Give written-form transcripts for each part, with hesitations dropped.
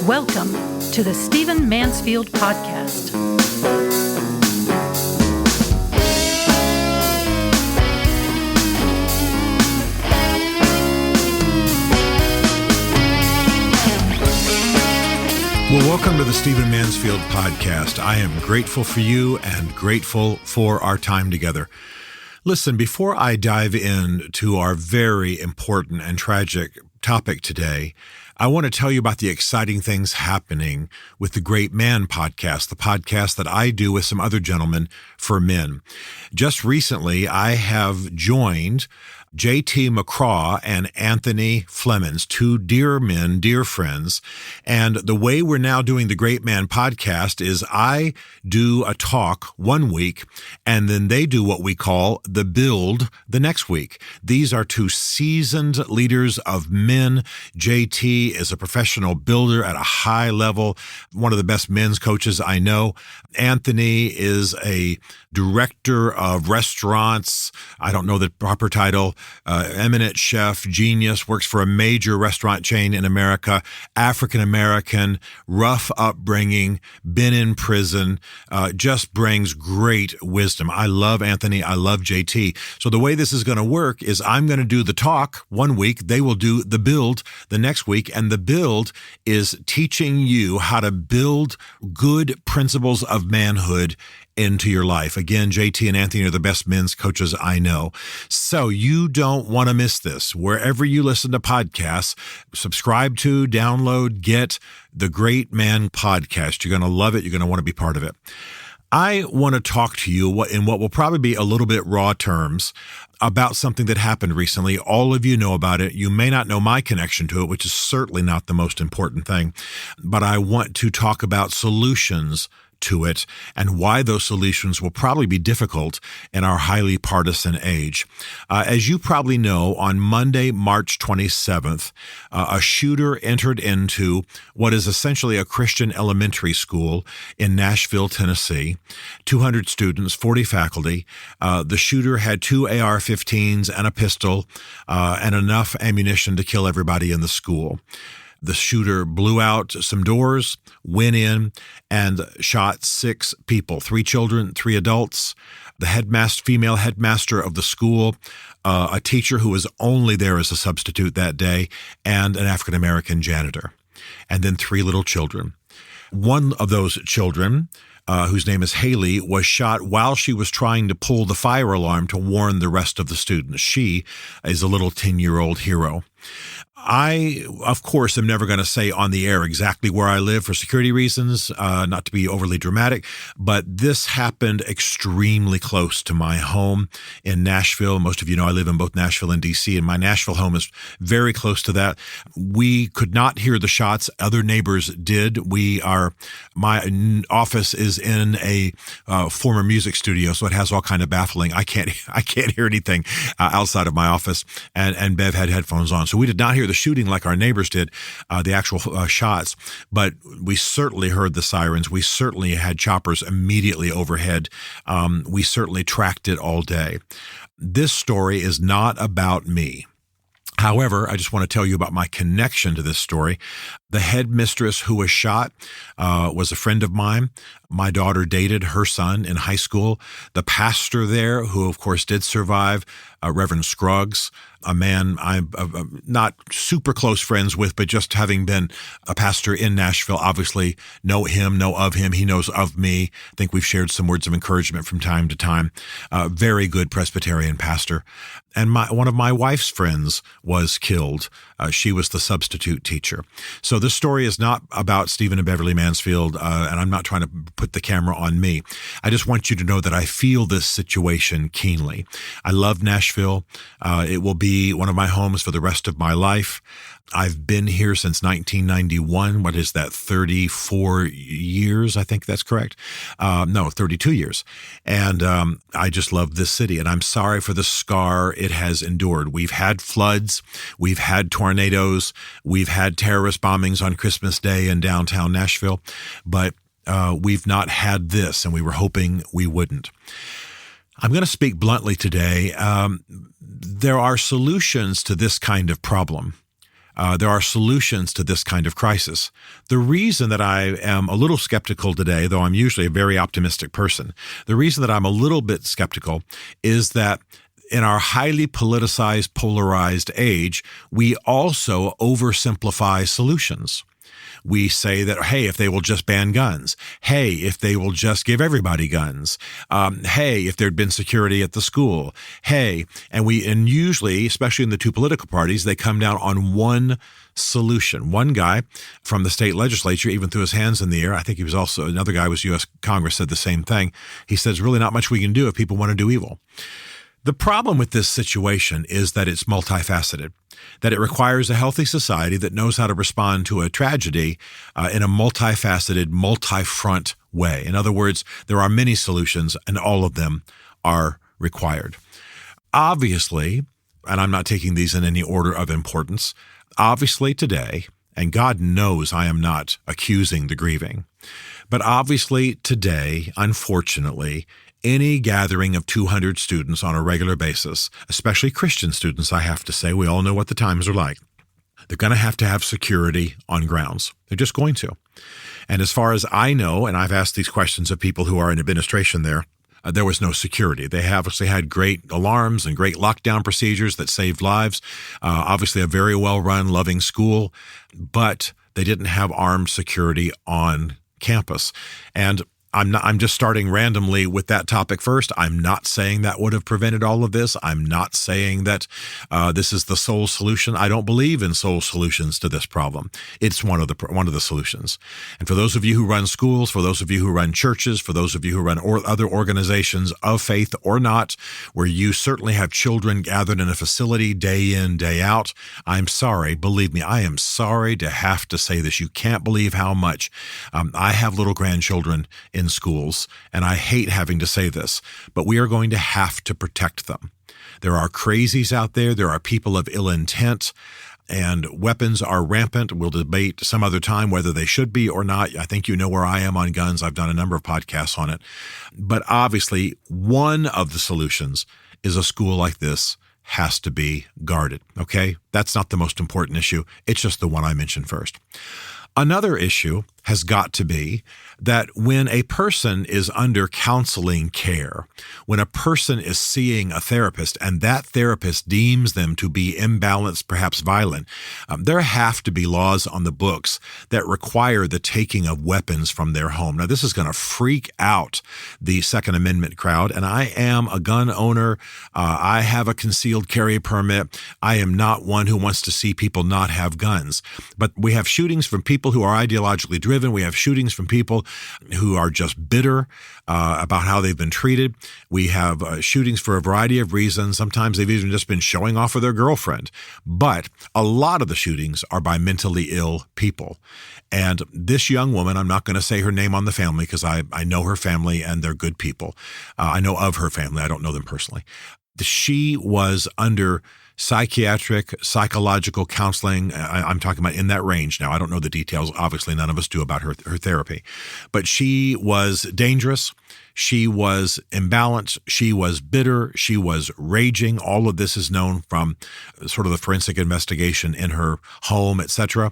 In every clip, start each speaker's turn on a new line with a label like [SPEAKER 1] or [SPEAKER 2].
[SPEAKER 1] Welcome to the Stephen Mansfield Podcast.
[SPEAKER 2] Well, welcome to the Stephen Mansfield Podcast. I am grateful for you and grateful for our time together. Listen, before I dive into our very important and tragic topic today, I want to tell you about the exciting things happening with the Great Man podcast, the podcast that I do with some other gentlemen for men. Just recently, I have joined J.T. McCraw and Anthony Flemons, two dear men, dear friends. And the way we're now doing the Great Man podcast is I do a talk one week, and then they do what we call the build the next week. These are two seasoned leaders of men. J.T. is a professional builder at a high level, one of the best men's coaches I know. Anthony is a director of restaurants. I don't know the proper title. Eminent chef, genius, works for a major restaurant chain in America, African-American, rough upbringing, been in prison, just brings great wisdom. I love Anthony. I love JT. So the way this is going to work is I'm going to do the talk one week. They will do the build the next week. And the build is teaching you how to build good principles of manhood into your life. Again, JT and Anthony are the best men's coaches I know. So you don't want to miss this. Wherever you listen to podcasts, subscribe to, download, get the Great Man podcast. You're going to love it. You're going to want to be part of it. I want to talk to you in what will probably be a little bit raw terms about something that happened recently. All of you know about it. You may not know my connection to it, which is certainly not the most important thing, but I want to talk about solutions to it and why those solutions will probably be difficult in our highly partisan age. As you probably know, on Monday, March 27th, a shooter entered into what is essentially a Christian elementary school in Nashville, Tennessee. 200 students, 40 faculty. The shooter had two AR-15s and a pistol and enough ammunition to kill everybody in the school. The shooter blew out some doors, went in, and shot 6 people, 3 children, 3 adults, the female headmaster of the school, a teacher who was only there as a substitute that day, and an African-American janitor, and then 3 little children. One of those children, whose name is Haley, was shot while she was trying to pull the fire alarm to warn the rest of the students. She is a little 10-year-old hero. I, of course, am never going to say on the air exactly where I live for security reasons, not to be overly dramatic, but this happened extremely close to my home in Nashville. Most of you know I live in both Nashville and D.C., and my Nashville home is very close to that. We could not hear the shots. Other neighbors did. My office is in a former music studio, so it has all kind of baffling. I can't hear anything outside of my office, and Bev had headphones on, so we did not hear the shooting like our neighbors did, the actual shots, but we certainly heard the sirens. We certainly had choppers immediately overhead. We certainly tracked it all day. This story is not about me. However, I just want to tell you about my connection to this story. The headmistress who was shot was a friend of mine. My daughter dated her son in high school. The pastor there, who of course did survive, Reverend Scruggs, a man I'm not super close friends with, but just having been a pastor in Nashville, obviously know him, know of him. He knows of me. I think we've shared some words of encouragement from time to time. Very good Presbyterian pastor. And one of my wife's friends was killed. She was the substitute teacher. So this story is not about Stephen and Beverly Mansfield, and I'm not trying to put the camera on me. I just want you to know that I feel this situation keenly. I love Nashville. It will be one of my homes for the rest of my life. I've been here since 1991. What is that? 34 years. I think that's correct. 32 years. And I just love this city, and I'm sorry for the scar it has endured. We've had floods. We've had tornadoes. We've had terrorist bombings on Christmas Day in downtown Nashville, but we've not had this, and we were hoping we wouldn't. I'm going to speak bluntly today. There are solutions to this kind of problem. There are solutions to this kind of crisis. The reason that I am a little skeptical today, though I'm usually a very optimistic person, the reason that I'm a little bit skeptical is that in our highly politicized, polarized age, we also oversimplify solutions. We say that, hey, if they will just ban guns, hey, if they will just give everybody guns, hey, if there'd been security at the school, hey, and usually, especially in the two political parties, they come down on one solution. One guy from the state legislature even threw his hands in the air. I think he was also, another guy was U.S. Congress, said the same thing. He says, really not much we can do if people want to do evil. The problem with this situation is that it's multifaceted, that it requires a healthy society that knows how to respond to a tragedy in a multifaceted, multi-front way. In other words, there are many solutions and all of them are required. Obviously, and I'm not taking these in any order of importance, obviously today, and God knows I am not accusing the grieving, but obviously today, unfortunately, any gathering of 200 students on a regular basis, especially Christian students, I have to say, we all know what the times are like. They're going to have security on grounds. They're just going to. And as far as I know, and I've asked these questions of people who are in administration there was no security. They obviously had great alarms and great lockdown procedures that saved lives. Obviously a very well-run, loving school, but they didn't have armed security on campus. And I'm just starting randomly with that topic first. I'm not saying that would have prevented all of this. I'm not saying that this is the sole solution. I don't believe in sole solutions to this problem. It's one of the solutions. And for those of you who run schools, for those of you who run churches, for those of you who run other organizations of faith or not, where you certainly have children gathered in a facility day in, day out, I'm sorry. Believe me, I am sorry to have to say this. You can't believe how much I have little grandchildren in schools, and I hate having to say this, but we are going to have to protect them. There are crazies out there. There are people of ill intent, and weapons are rampant. We'll debate some other time whether they should be or not. I think you know where I am on guns. I've done a number of podcasts on it. But obviously, one of the solutions is a school like this has to be guarded, okay? That's not the most important issue. It's just the one I mentioned first. Another issue has got to be that when a person is under counseling care, when a person is seeing a therapist and that therapist deems them to be imbalanced, perhaps violent, there have to be laws on the books that require the taking of weapons from their home. Now, this is going to freak out the Second Amendment crowd, and I am a gun owner. I have a concealed carry permit. I am not one who wants to see people not have guns. But we have shootings from people who are ideologically driven. We have shootings from people who are just bitter about how they've been treated. We have shootings for a variety of reasons. Sometimes they've even just been showing off with their girlfriend. But a lot of the shootings are by mentally ill people. And this young woman, I'm not going to say her name on the family because I know her family and they're good people. I know of her family. I don't know them personally. She was under psychological counseling. I'm talking about in that range now. I don't know the details. Obviously, none of us do about her therapy. But she was dangerous. She was imbalanced. She was bitter. She was raging. All of this is known from sort of the forensic investigation in her home, etc.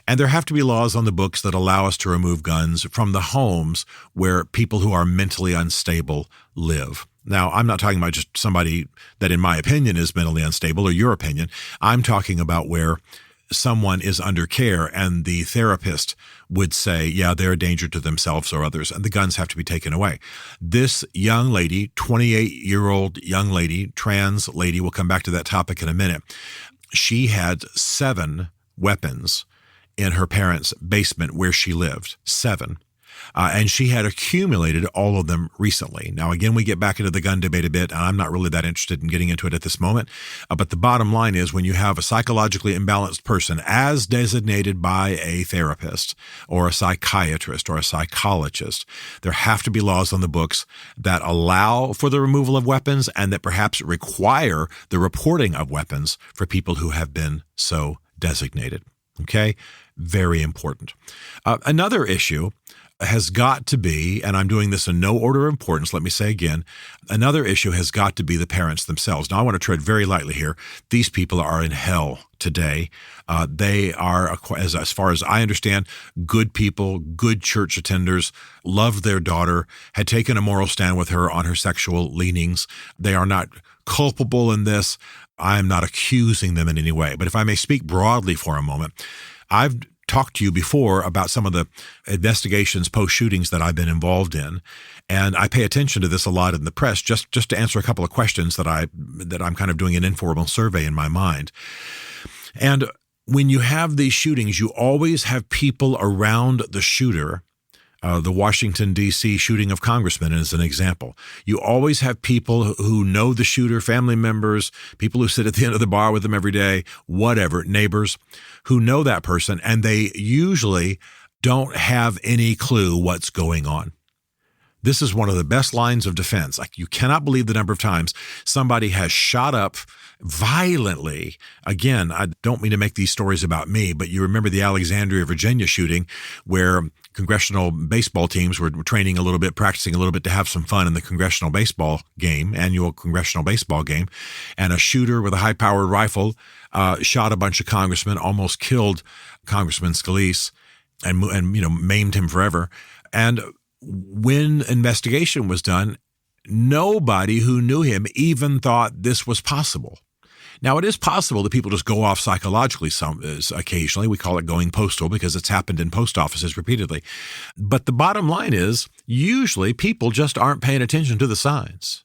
[SPEAKER 2] And there have to be laws on the books that allow us to remove guns from the homes where people who are mentally unstable live. Now, I'm not talking about just somebody that, in my opinion, is mentally unstable or your opinion. I'm talking about where someone is under care and the therapist would say, yeah, they're a danger to themselves or others, and the guns have to be taken away. This young lady, 28-year-old young lady, trans lady, we'll come back to that topic in a minute. She had 7 weapons in her parents' basement where she lived, 7. And she had accumulated all of them recently. Now, again, we get back into the gun debate a bit, and I'm not really that interested in getting into it at this moment. But the bottom line is when you have a psychologically imbalanced person as designated by a therapist or a psychiatrist or a psychologist, there have to be laws on the books that allow for the removal of weapons and that perhaps require the reporting of weapons for people who have been so designated. Okay? Very important. Another issue has got to be, and I'm doing this in no order of importance, let me say again, another issue has got to be the parents themselves. Now, I want to tread very lightly here. These people are in hell today. They are, as far as I understand, good people, good church attenders, loved their daughter, had taken a moral stand with her on her sexual leanings. They are not culpable in this. I am not accusing them in any way. But if I may speak broadly for a moment, I've talked to you before about some of the investigations post-shootings that I've been involved in, and I pay attention to this a lot in the press just to answer a couple of questions that I'm kind of doing an informal survey in my mind. And when you have these shootings, you always have people around the shooter. The Washington, D.C. shooting of congressmen is an example. You always have people who know the shooter, family members, people who sit at the end of the bar with them every day, whatever, neighbors who know that person, and they usually don't have any clue what's going on. This is one of the best lines of defense. Like, you cannot believe the number of times somebody has shot up violently. Again, I don't mean to make these stories about me, but you remember the Alexandria, Virginia shooting where congressional baseball teams were training a little bit, practicing a little bit to have some fun in the congressional baseball game, annual congressional baseball game. And a shooter with a high-powered rifle shot a bunch of congressmen, almost killed Congressman Scalise and maimed him forever. And when investigation was done, nobody who knew him even thought this was possible. Now, it is possible that people just go off psychologically occasionally. We call it going postal because it's happened in post offices repeatedly. But the bottom line is, usually people just aren't paying attention to the signs.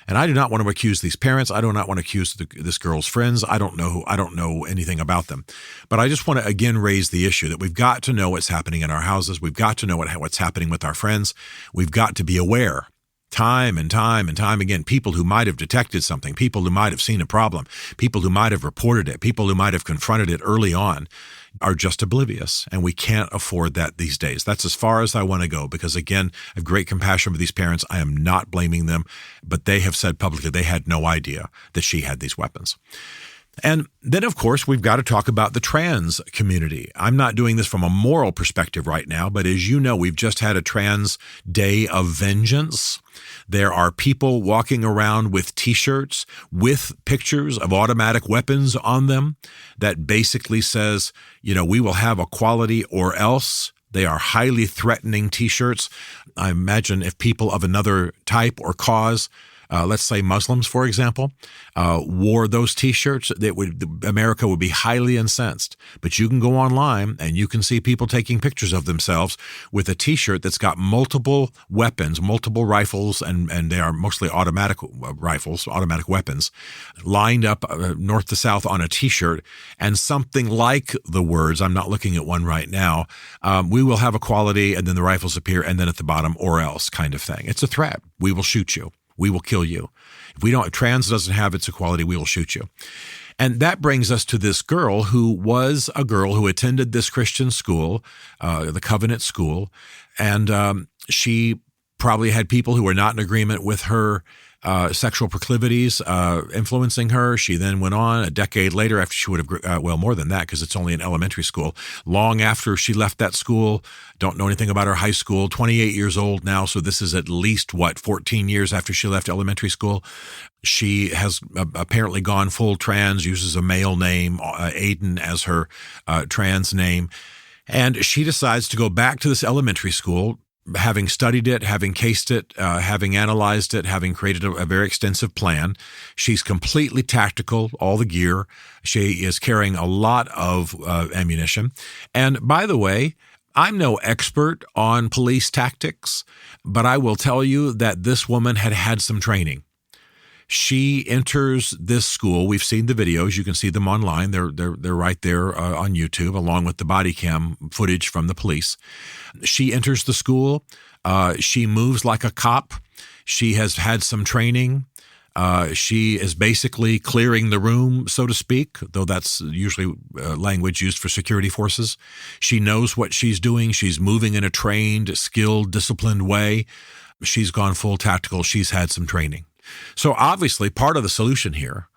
[SPEAKER 2] And I do not want to accuse these parents. I do not want to accuse this girl's friends. I don't know anything about them. But I just want to again raise the issue that we've got to know what's happening in our houses. We've got to know what's happening with our friends. We've got to be aware. Time and time again, people who might have detected something, people who might have seen a problem, people who might have reported it, people who might have confronted it early on are just oblivious. And we can't afford that these days. That's as far as I want to go because, again, I have great compassion for these parents. I am not blaming them, but they have said publicly they had no idea that she had these weapons. And then, of course, we've got to talk about the trans community. I'm not doing this from a moral perspective right now, but as you know, we've just had a Trans Day of Vengeance. There are people walking around with T-shirts with pictures of automatic weapons on them that basically says, we will have equality or else. They are highly threatening T-shirts. I imagine if people of another type or cause, let's say Muslims, for example, wore those T-shirts, America would be highly incensed. But you can go online and you can see people taking pictures of themselves with a T-shirt that's got multiple weapons, multiple rifles, and they are mostly automatic rifles, automatic weapons, lined up north to south on a T-shirt, and something like the words, I'm not looking at one right now, we will have equality, and then the rifles appear, and then at the bottom, or else kind of thing. It's a threat. We will shoot you. We will kill you. If trans doesn't have its equality, we will shoot you. And that brings us to this girl who was a girl who attended this Christian school, the Covenant School, and she probably had people who were not in agreement with her sexual proclivities influencing her. She then went on a decade later after she would have, more than that because it's only an elementary school, long after she left that school, don't know anything about her high school, 28 years old now, so this is at least, 14 years after she left elementary school. She has apparently gone full trans, uses a male name, Aiden as her trans name, and she decides to go back to this elementary school, having studied it, having cased it, having analyzed it, having created a very extensive plan. She's completely tactical, all the gear. She is carrying a lot of ammunition. And by the way, I'm no expert on police tactics, but I will tell you that this woman had had some training. She enters this school. We've seen the videos. You can see them online. They're right there on YouTube, along with the body cam footage from the police. She enters the school. She moves like a cop. She has had some training. She is basically clearing the room, so to speak, though that's usually language used for security forces. She knows what she's doing. She's moving in a trained, skilled, disciplined way. She's gone full tactical. She's had some training. So obviously part of the solution here,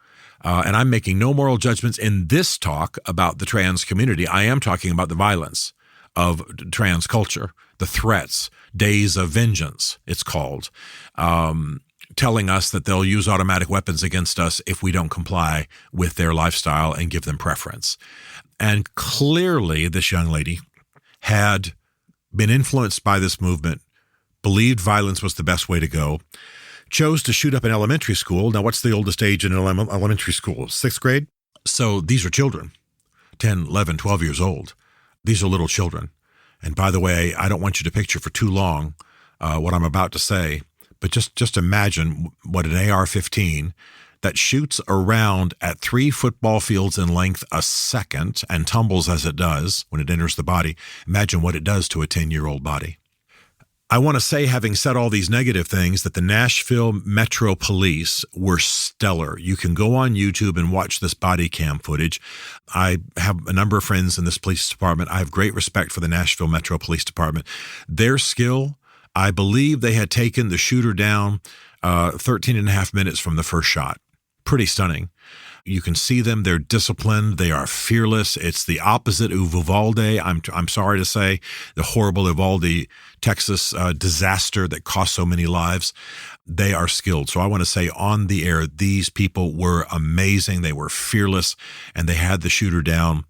[SPEAKER 2] and I'm making no moral judgments in this talk about the trans community. I am talking about the violence of trans culture, the threats, days of vengeance, it's called. telling us that they'll use automatic weapons against us if we don't comply with their lifestyle and give them preference. And clearly, this young lady had been influenced by this movement, believed violence was the best way to go, chose to shoot up an elementary school. Now, what's the oldest age in an elementary school? 6th grade? So these are children, 10, 11, 12 years old. These are little children. And by the way, I don't want you to picture for too long what I'm about to say, but just imagine what an AR-15 that shoots around at 3 football fields in length a second and tumbles as it does when it enters the body. Imagine what it does to a 10-year-old body. I want to say, having said all these negative things, that the Nashville Metro Police were stellar. You can go on YouTube and watch this body cam footage. I have a number of friends in this police department. I have great respect for the Nashville Metro Police Department. Their skill, I believe they had taken the shooter down 13 and a half minutes from the first shot. Pretty stunning. You can see them. They're disciplined. They are fearless. It's the opposite of Uvalde. I'm sorry to say, the horrible Uvalde, Texas disaster that cost so many lives. They are skilled. So I want to say on the air, these people were amazing. They were fearless, and they had the shooter down.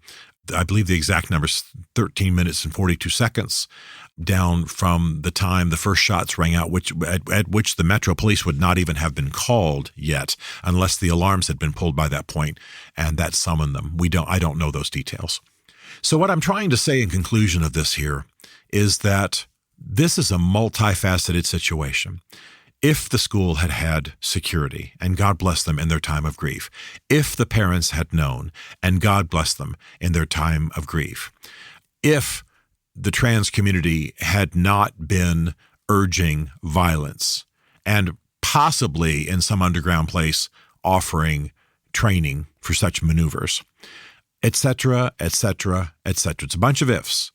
[SPEAKER 2] I believe the exact number is 13 minutes and 42 seconds. Down from the time the first shots rang out, at which the Metro Police would not even have been called yet, unless the alarms had been pulled by that point, and that summoned them. I don't know those details. So what I'm trying to say in conclusion of this here is that this is a multifaceted situation. If the school had had security, and God bless them in their time of grief, if the parents had known, and God bless them in their time of grief, if the trans community had not been urging violence and possibly in some underground place offering training for such maneuvers, et cetera, et cetera, et cetera. It's a bunch of ifs.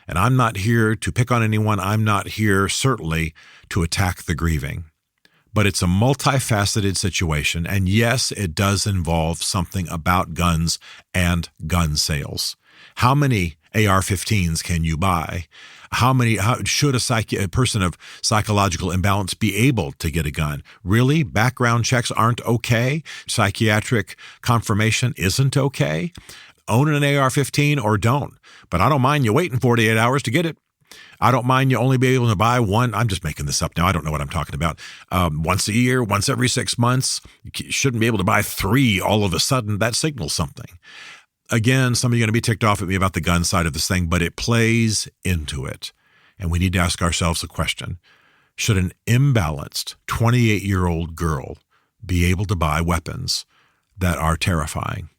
[SPEAKER 2] And I'm not here to pick on anyone. I'm not here certainly to attack the grieving. But it's a multifaceted situation. And yes, it does involve something about guns and gun sales. How many AR-15s can you buy? How should a person of psychological imbalance be able to get a gun? Really? Background checks aren't okay? Psychiatric confirmation isn't okay? Own an AR-15 or don't. But I don't mind you waiting 48 hours to get it. I don't mind you only being able to buy one. I'm just making this up now. I don't know what I'm talking about. Once a year, once every 6 months. You shouldn't be able to buy 3 all of a sudden. That signals something. Again, some of you are going to be ticked off at me about the gun side of this thing, but it plays into it. And we need to ask ourselves a question. Should an imbalanced 28-year-old girl be able to buy weapons that are terrifying,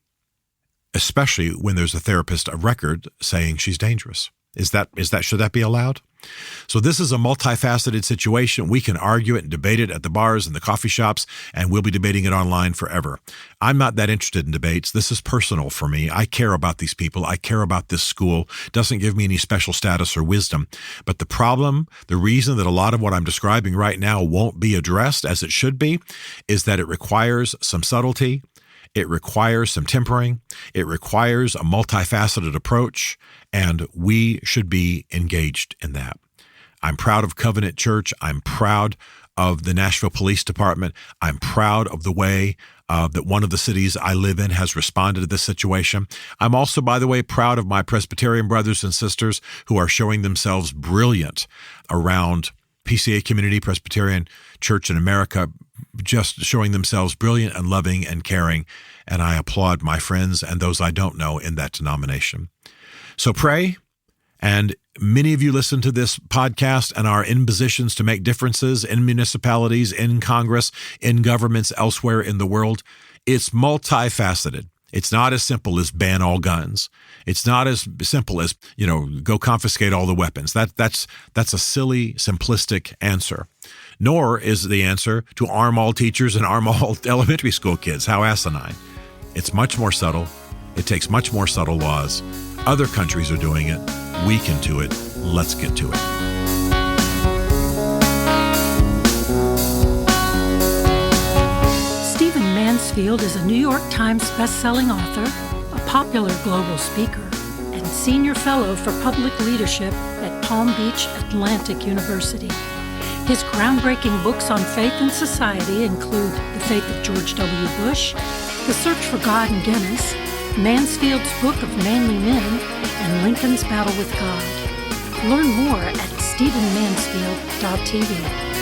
[SPEAKER 2] especially when there's a therapist of record saying she's dangerous? Should that be allowed? So this is a multifaceted situation. We can argue it and debate it at the bars and the coffee shops, and we'll be debating it online forever. I'm not that interested in debates. This is personal for me. I care about these people. I care about this school. It doesn't give me any special status or wisdom. But the reason that a lot of what I'm describing right now won't be addressed as it should be, is that it requires some subtlety. It requires some tempering. It requires a multifaceted approach, and we should be engaged in that. I'm proud of Covenant Church. I'm proud of the Nashville Police Department. I'm proud of the way that one of the cities I live in has responded to this situation. I'm also, by the way, proud of my Presbyterian brothers and sisters who are showing themselves brilliant around PCA Community Presbyterian Church in America, just showing themselves brilliant and loving and caring. And I applaud my friends and those I don't know in that denomination. So pray. And many of you listen to this podcast and are in positions to make differences in municipalities, in Congress, in governments elsewhere in the world. It's multifaceted. It's not as simple as ban all guns. It's not as simple as, go confiscate all the weapons. That's a silly, simplistic answer. Nor is the answer to arm all teachers and arm all elementary school kids. How asinine. It's much more subtle. It takes much more subtle laws. Other countries are doing it. We can do it. Let's get to it.
[SPEAKER 1] Stephen Mansfield is a New York Times bestselling author, a popular global speaker, and senior fellow for public leadership at Palm Beach Atlantic University. His groundbreaking books on faith and society include The Faith of George W. Bush, The Search for God in Guinness, Mansfield's Book of Manly Men, and Lincoln's Battle with God. Learn more at stephenmansfield.tv.